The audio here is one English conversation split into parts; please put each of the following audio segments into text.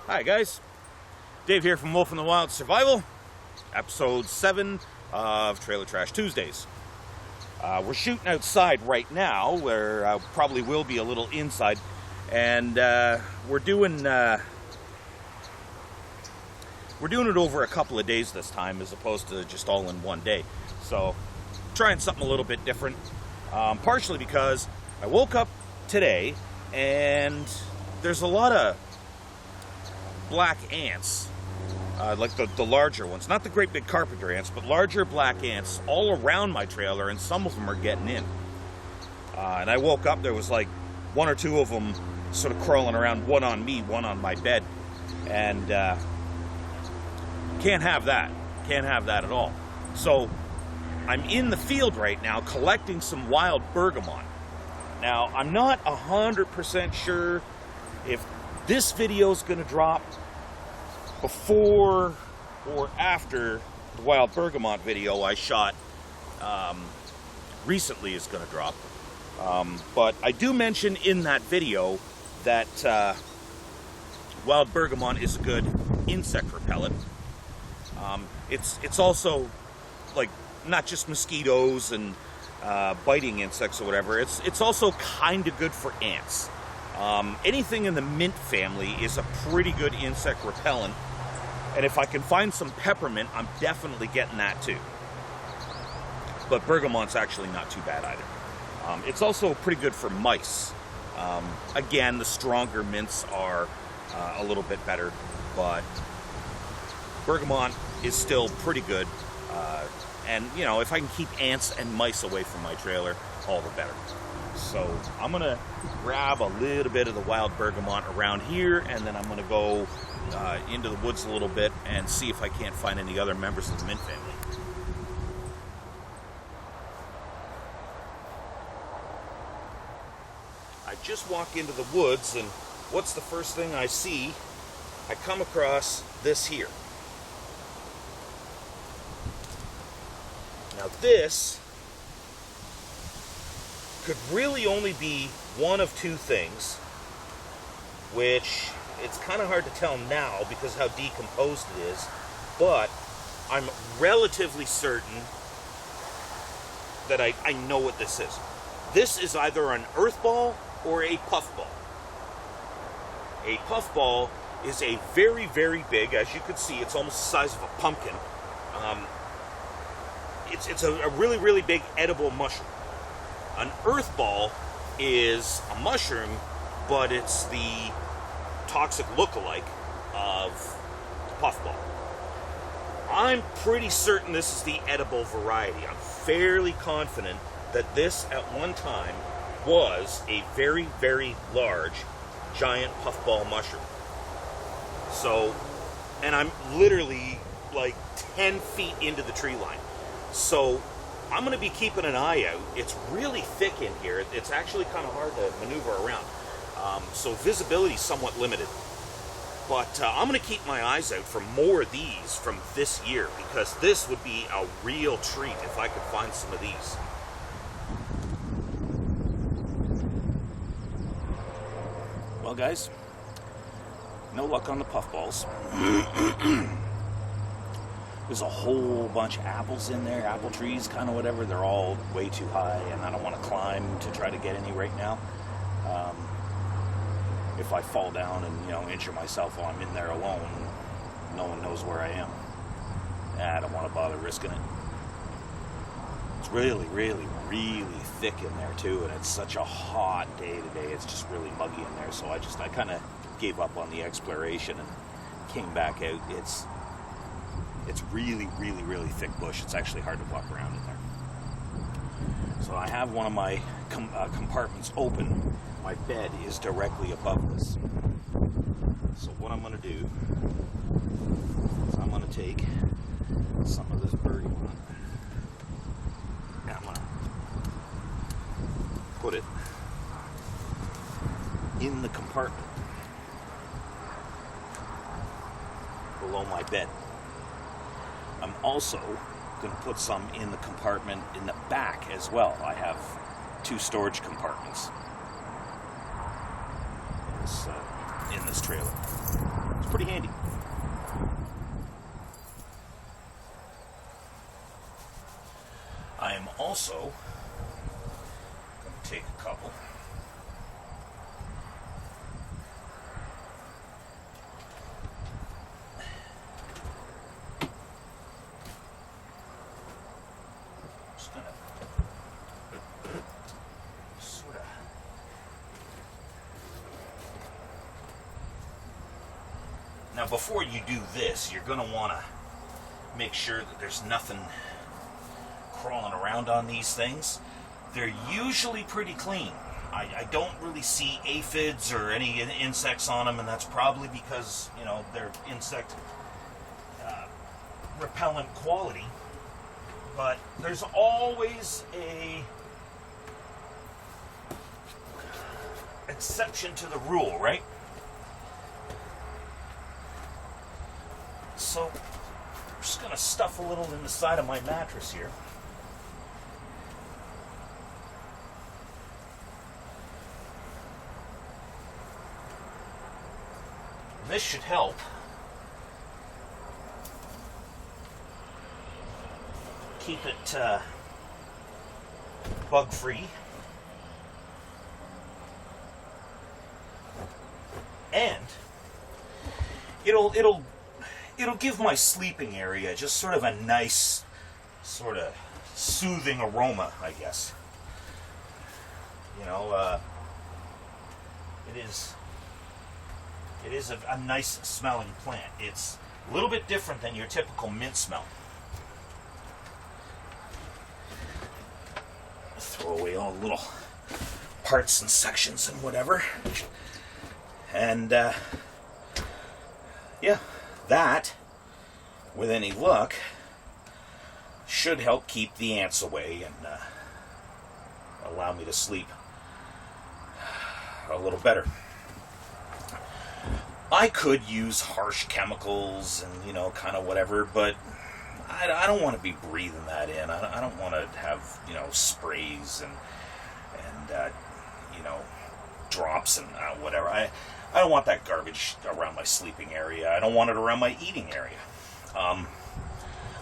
Hi guys, Dave here from Wolf in the Wild Survival, episode 7 of Trailer Trash Tuesdays. We're shooting outside right now, where I probably will be a little inside, and we're doing it over a couple of days this time, as opposed to just all in one day. So, trying something a little bit different, partially because I woke up today, and there's a lot of black ants, like the larger ones, not the great big carpenter ants, but larger black ants all around my trailer, and some of them are getting in. And I woke up, there was like one or two of them sort of crawling around, one on me, one on my bed, and can't have that at all. So I'm in the field right now collecting some wild bergamot. Now, I'm not 100% sure if this video is going to drop before or after the wild bergamot video I shot recently is going to drop. But I do mention in that video that wild bergamot is a good insect repellent. It's also, like, not just mosquitoes and biting insects or whatever. It's also kind of good for ants. Anything in the mint family is a pretty good insect repellent, and if I can find some peppermint, I'm definitely getting that too. But bergamot's actually not too bad either. It's also pretty good for mice. Again, the stronger mints are a little bit better, but bergamot is still pretty good. And, you know, if I can keep ants and mice away from my trailer, all the better. So I'm going to grab a little bit of the wild bergamot around here, and then I'm going to go into the woods a little bit and see if I can't find any other members of the mint family. I just walk into the woods, and what's the first thing I see? I come across this here. Now this could really only be one of two things, which it's kind of hard to tell now because of how decomposed it is, but I'm relatively certain that I know what this is. This is either an earth ball or a puffball. A puffball is a very, very big, as you can see, it's almost the size of a pumpkin. It's a really, really big edible mushroom. An earth ball is a mushroom, but it's the toxic lookalike of the puffball. I'm pretty certain this is the edible variety. I'm fairly confident that this at one time was a very, very large, giant puffball mushroom. So, and I'm literally like 10 feet into the tree line. So I'm going to be keeping an eye out. It's really thick in here. It's actually kind of hard to maneuver around. So visibility is somewhat limited. But I'm going to keep my eyes out for more of these from this year, because this would be a real treat if I could find some of these. Well, guys, no luck on the puffballs. There's a whole bunch of apples in there, apple trees, kind of whatever. They're all way too high, and I don't want to climb to try to get any right now. If I fall down and, you know, injure myself while I'm in there alone, no one knows where I am. I don't want to bother risking it. It's really, really, really thick in there too, and it's such a hot day today. It's just really muggy in there, so I kind of gave up on the exploration and came back out. It's really, really, really thick bush. It's actually hard to walk around in there. So I have one of my compartments open. My bed is directly above this. So what I'm going to do is I'm going to take some of this bergamot and I'm going to put it in the compartment below my bed. I'm also going to put some in the compartment in the back as well. I have 2 storage compartments in this trailer. It's pretty handy. I am also going to take a couple. Just going to sort of now, before you do this, you're going to want to make sure that there's nothing crawling around on these things. They're usually pretty clean. I don't really see aphids or any insects on them, and that's probably because, you know, they're insect repellent quality. But there's always a exception to the rule, right? So I'm just going to stuff a little in the side of my mattress here. This should help keep it bug-free, and it'll give my sleeping area just sort of a nice, sort of soothing aroma, I guess. You know, it is a nice smelling plant. It's a little bit different than your typical mint smell. Throw away all the little parts and sections and whatever. And, yeah, that, with any luck, should help keep the ants away and allow me to sleep a little better. I could use harsh chemicals and, you know, kind of whatever, but I don't want to be breathing that in. I don't want to have, you know, sprays and you know, drops and whatever. I don't want that garbage around my sleeping area. I don't want it around my eating area.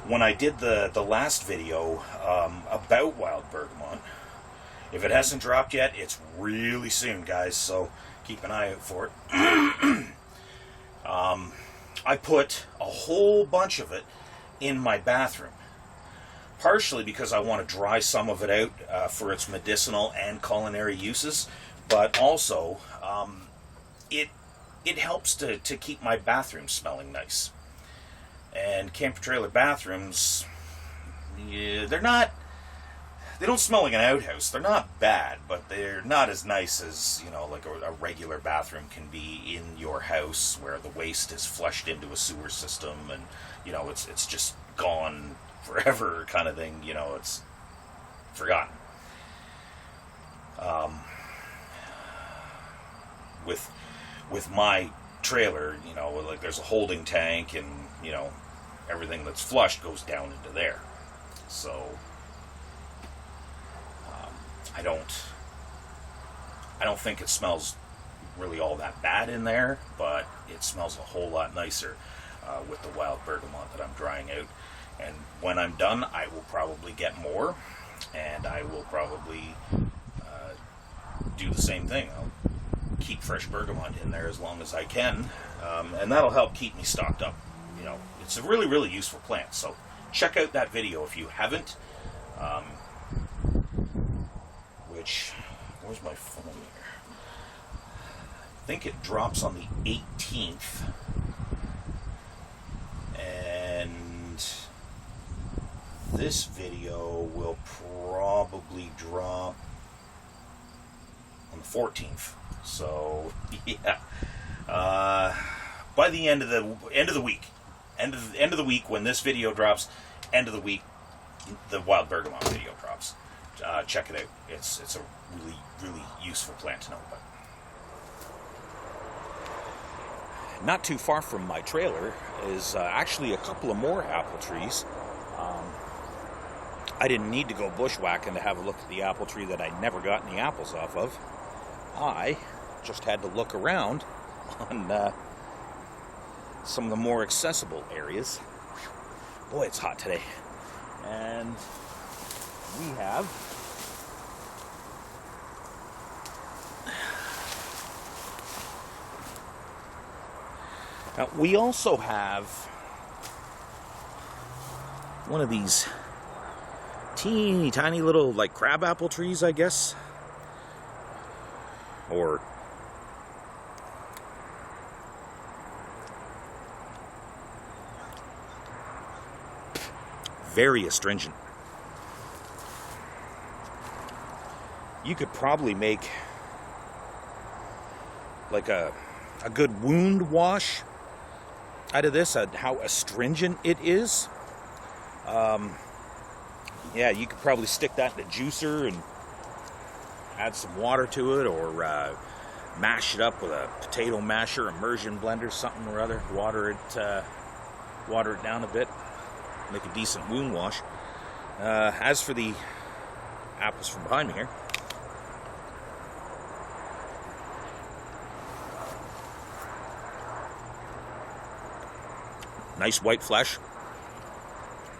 When I did the last video about wild bergamot, if it hasn't dropped yet, it's really soon, guys, so keep an eye out for it. I put a whole bunch of it in my bathroom, partially because I want to dry some of it out for its medicinal and culinary uses, but also it helps to keep my bathroom smelling nice. And camper trailer bathrooms, yeah, they don't smell like an outhouse. They're not bad, but they're not as nice as, you know, like a regular bathroom can be in your house, where the waste is flushed into a sewer system and, you know, it's just gone forever kind of thing. You know, it's forgotten. With my trailer, you know, like there's a holding tank, and, you know, everything that's flushed goes down into there. So I don't think it smells really all that bad in there, but it smells a whole lot nicer with the wild bergamot that I'm drying out. And when I'm done, I will probably get more, and I will probably do the same thing. I'll keep fresh bergamot in there as long as I can, and that'll help keep me stocked up. You know, it's a really, really useful plant, so check out that video if you haven't. Where's my phone here? I think it drops on the 18th, and this video will probably drop on the 14th. So yeah, by the end of the week, when this video drops, end of the week, the wild bergamot video drops. Check it out. It's a really, really useful plant to know about. Not too far from my trailer is actually a couple of more apple trees. I didn't need to go bushwhacking to have a look at the apple tree that I never got any apples off of. I just had to look around on some of the more accessible areas. Boy, it's hot today. And we have now we also have one of these teeny tiny little like crabapple trees, I guess, or very astringent. You could probably make like a good wound wash out of this, how astringent it is. Yeah, you could probably stick that in a juicer and add some water to it, or mash it up with a potato masher, immersion blender, something or other. Water it down a bit, make a decent wound wash. As for the apples from behind me here, nice white flesh,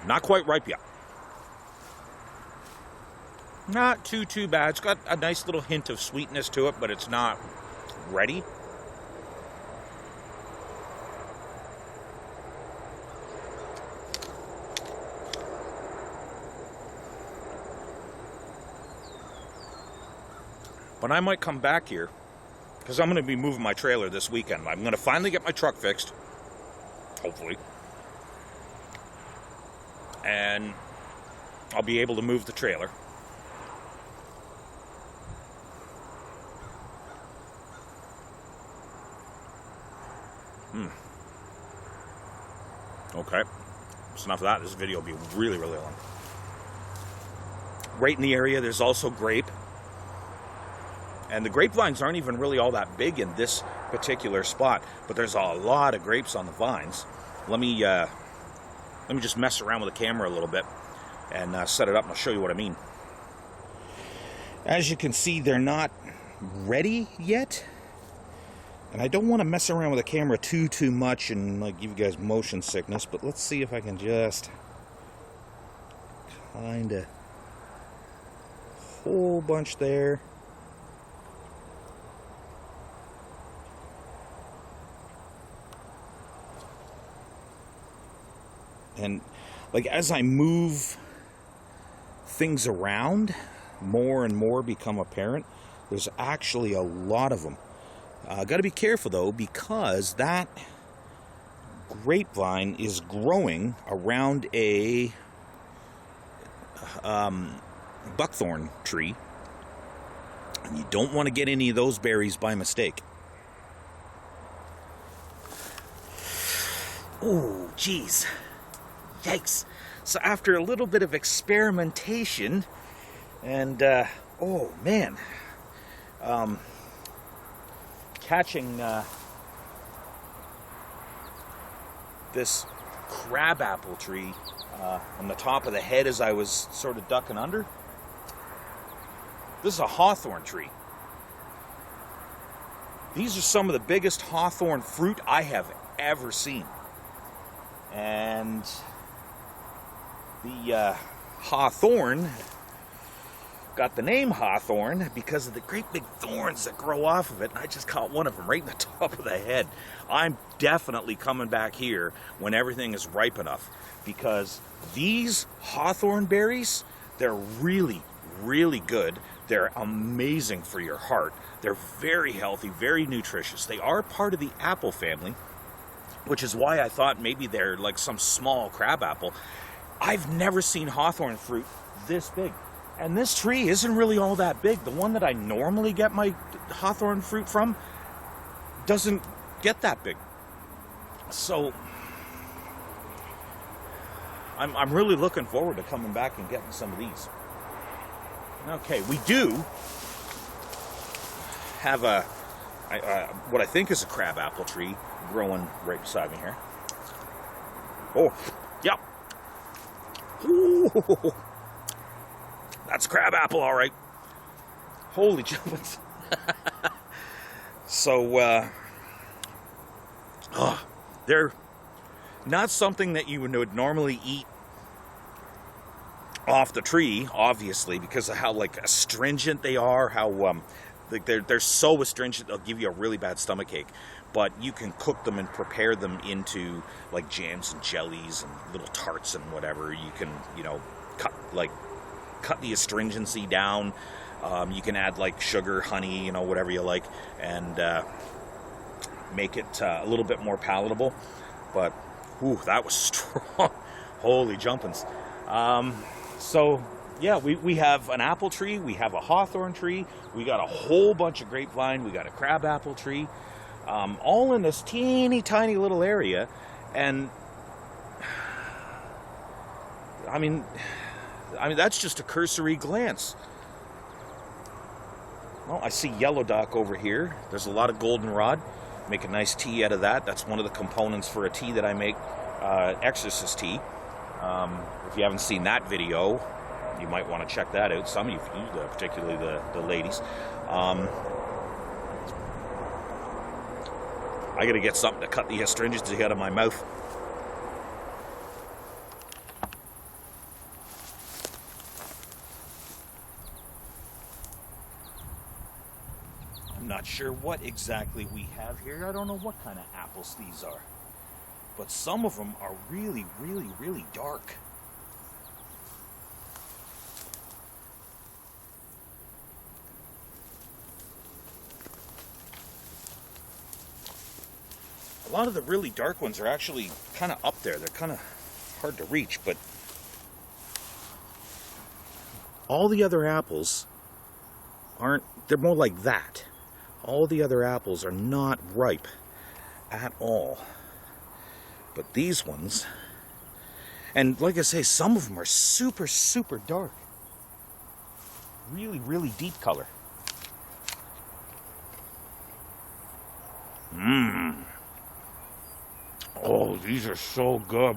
not quite ripe yet. Not too bad. It's got a nice little hint of sweetness to it, but it's not ready. But I might come back here, because I'm going to be moving my trailer this weekend. I'm going to finally get my truck fixed, hopefully. And I'll be able to move the trailer. Okay, that's enough of that. This video will be really long. Right in the area, there's also grape. And the grapevines aren't even really all that big in this particular spot, but there's a lot of grapes on the vines. Let me just mess around with the camera a little bit and set it up, and I'll show you what I mean. As you can see, they're not ready yet. And I don't want to mess around with the camera too much and like give you guys motion sickness, but let's see if I can just kind of whole bunch there. And like as I move things around, more and more become apparent. There's actually a lot of them. Got to be careful though, because that grapevine is growing around a buckthorn tree, and you don't want to get any of those berries by mistake. Oh, geez. Yikes. So after a little bit of experimentation and, oh man, catching this crabapple tree on the top of the head as I was sort of ducking under. This is a hawthorn tree. These are some of the biggest hawthorn fruit I have ever seen. And the hawthorn got the name hawthorn because of the great big thorns that grow off of it. And I just caught one of them right in the top of the head. I'm definitely coming back here when everything is ripe enough, because these hawthorn berries, they're really good. They're amazing for your heart. They're very healthy, very nutritious. They are part of the apple family, which is why I thought maybe they're like some small crabapple. I've never seen hawthorn fruit this big. And this tree isn't really all that big. The one that I normally get my hawthorn fruit from doesn't get that big. So I'm really looking forward to coming back and getting some of these. Okay, we do have what I think is a crabapple tree growing right beside me here. Oh, yeah. Ooh. That's crabapple, all right. Holy jumpins. So, They're not something that you would normally eat off the tree, obviously, because of how like astringent they are, how like they're so astringent they'll give you a really bad stomach ache. But you can cook them and prepare them into like jams and jellies and little tarts and whatever. You can, you know, cut the astringency down. You can add like sugar, honey, you know, whatever you like, and make it a little bit more palatable. But ooh, that was strong. Holy jumpins. So yeah, we have an apple tree, we have a hawthorn tree, we got a whole bunch of grapevine, we got a crabapple tree, all in this teeny tiny little area. And I mean that's just a cursory glance. Well, I see yellow dock over here. There's a lot of goldenrod. Make a nice tea out of that. That's one of the components for a tea that I make, exorcist tea. If you haven't seen that video, you might want to check that out. Some of you, particularly the ladies. I gotta get something to cut the astringency out of my mouth. I'm not sure what exactly we have here. I don't know what kind of apples these are. But some of them are really, really, really dark. A lot of the really dark ones are actually kind of up there. They're kind of hard to reach, but all the other apples aren't, they're more like that. All the other apples are not ripe at all. But these ones, and like I say, some of them are super, super dark. Really, really deep color. Oh, these are so good.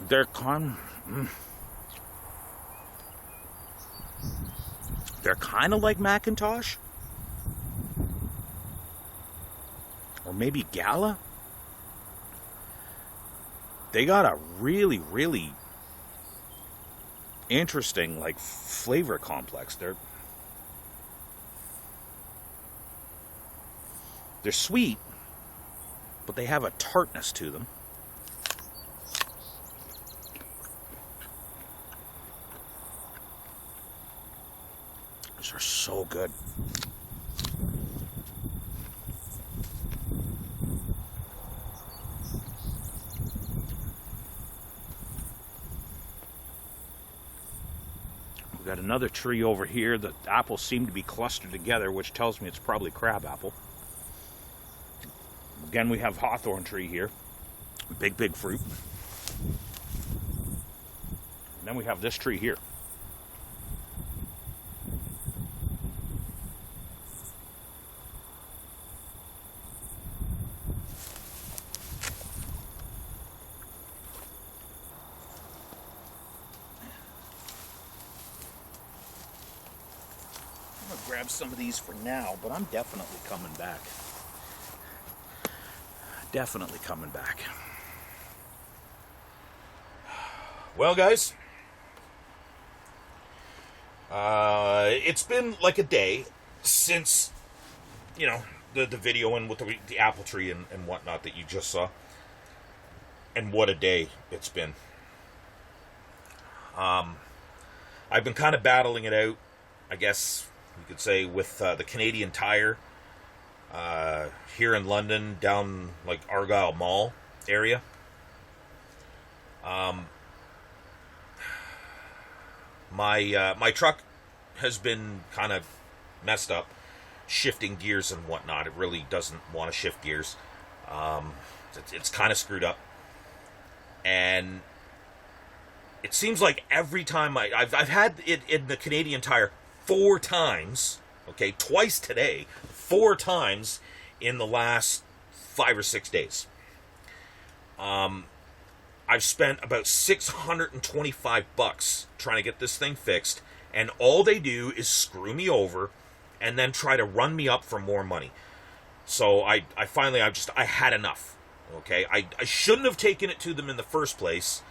They're kind of like Macintosh, or maybe Gala. They got a really, really interesting like flavor complex. They're sweet, but they have a tartness to them. These are so good. We've got another tree over here. The apples seem to be clustered together, which tells me it's probably crabapple. Again, we have hawthorn tree here. Big, big fruit. And then we have this tree here. I'm gonna grab some of these for now, but I'm definitely coming back. Definitely coming back. Well, guys, it's been like a day since, you know, the video and with the apple tree and whatnot that you just saw. And what a day it's been. I've been kind of battling it out, I guess you could say, with the Canadian Tire here in London, down like Argyle Mall area. My truck has been kind of messed up, shifting gears and whatnot. It really doesn't want to shift gears. It's kind of screwed up, and it seems like every time I've had it in the Canadian Tire 4 times. Okay, twice today, 4 times in the last 5 or 6 days. I've spent about $625 trying to get this thing fixed, And all they do is screw me over and then try to run me up for more money. So I finally, I had enough. Okay, I shouldn't have taken it to them in the first place,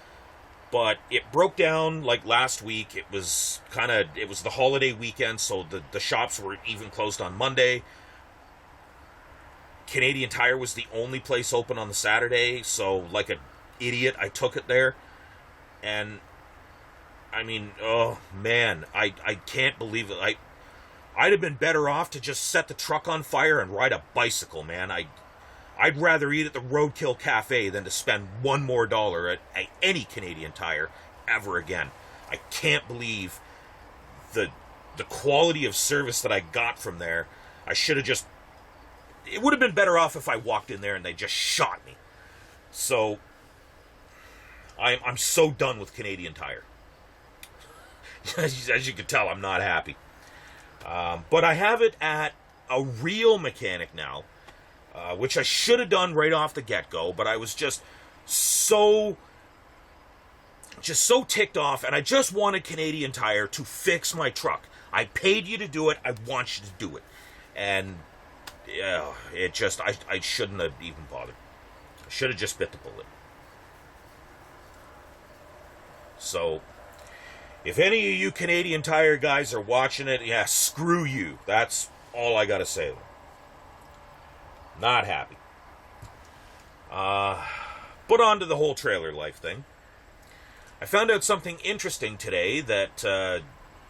but it broke down like last week. It was the holiday weekend, so the shops were even closed on Monday. Canadian Tire was the only place open on the Saturday, so like an idiot, I took it there. And I mean, oh man, I can't believe it. I'd have been better off to just set the truck on fire and ride a bicycle, man. I'd rather eat at the Roadkill Cafe than to spend $1 more at any Canadian Tire ever again. I can't believe the quality of service that I got from there. I should have just... It would have been better off if I walked in there and they just shot me. So, I'm so done with Canadian Tire. As you can tell, I'm not happy. But I have it at a real mechanic now, which I should have done right off the get-go, but I was just so ticked off, and I just wanted Canadian Tire to fix my truck. I paid you to do it. I want you to do it. And yeah, I shouldn't have even bothered. I should have just bit the bullet. So, if any of you Canadian Tire guys are watching it, yeah, screw you. That's all I gotta say. Not happy. But on to the whole trailer life thing. I found out something interesting today that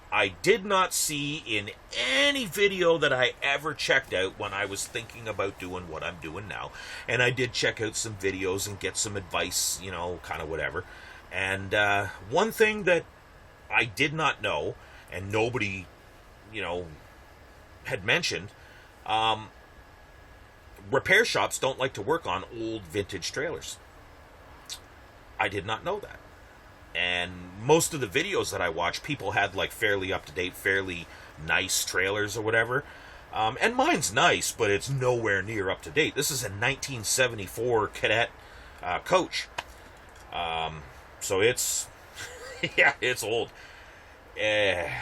I did not see in any video that I ever checked out when I was thinking about doing what I'm doing now. And I did check out some videos and get some advice, kind of whatever. And one thing that I did not know, and nobody, had mentioned, repair shops don't like to work on old vintage trailers. I did not know that. And most of the videos that I watched, people had like fairly up-to-date, fairly nice trailers or whatever. And mine's nice, but it's nowhere near up-to-date. This is a 1974 Cadet coach. So it's, yeah, it's old. I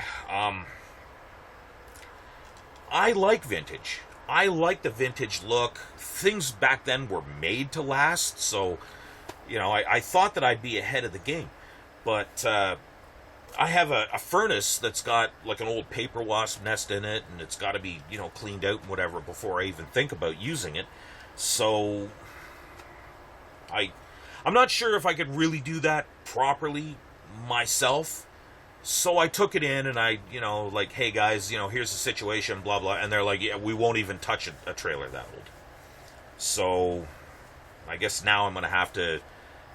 like vintage. I like the vintage look. Things back then were made to last, so, I thought that I'd be ahead of the game. But I have a furnace that's got like an old paper wasp nest in it, and it's got to be, cleaned out and whatever before I even think about using it. So I'm not sure if I could really do that properly myself. So I took it in and I, like, hey guys, here's the situation, blah, blah. And they're like, yeah, we won't even touch a trailer that old. So I guess now I'm going to have to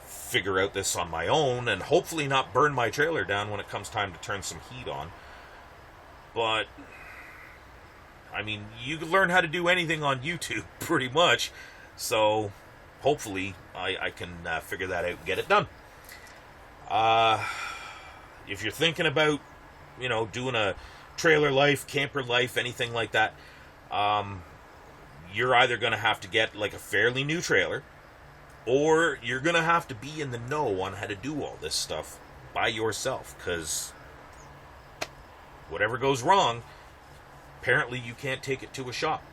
figure out this on my own and hopefully not burn my trailer down when it comes time to turn some heat on. But, I mean, you can learn how to do anything on YouTube, pretty much. So, hopefully, I can figure that out and get it done. If you're thinking about, doing a trailer life, camper life, anything like that, you're either going to have to get, like, a fairly new trailer, or you're going to have to be in the know on how to do all this stuff by yourself, because whatever goes wrong, apparently you can't take it to a shop.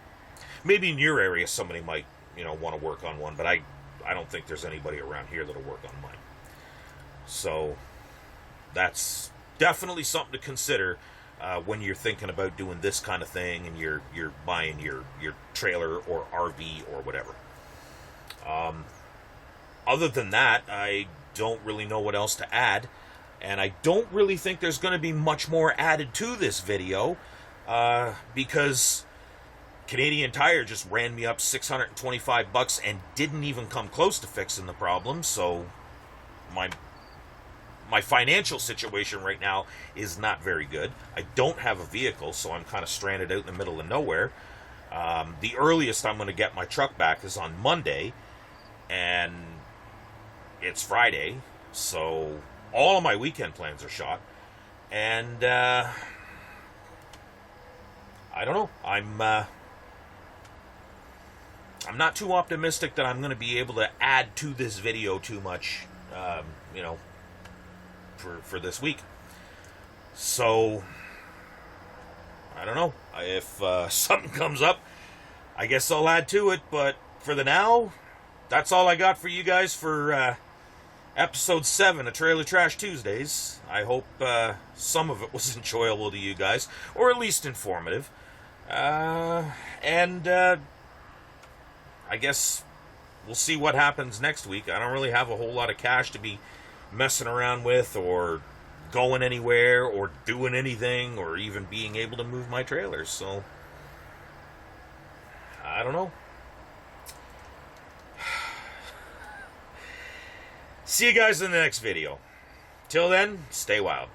Maybe in your area somebody might, want to work on one, but I don't think there's anybody around here that'll work on mine. So that's definitely something to consider when you're thinking about doing this kind of thing and you're buying your trailer or RV or whatever. Other than that, I don't really know what else to add, and I don't really think there's going to be much more added to this video, because Canadian Tire just ran me up $625 and didn't even come close to fixing the problem, so my financial situation right now is not very good. I don't have a vehicle, so I'm kind of stranded out in the middle of nowhere. The earliest I'm going to get my truck back is on Monday, and it's Friday, so all of my weekend plans are shot, and I don't know. I'm not too optimistic that I'm going to be able to add to this video too much, for this week. So, I don't know. If something comes up, I guess I'll add to it. But for the now, that's all I got for you guys for episode 7 of Trailer Trash Tuesdays. I hope some of it was enjoyable to you guys, or at least informative. And I guess we'll see what happens next week. I don't really have a whole lot of cash to be messing around with, or going anywhere, or doing anything, or even being able to move my trailers. So, I don't know. See you guys in the next video. Till then, stay wild.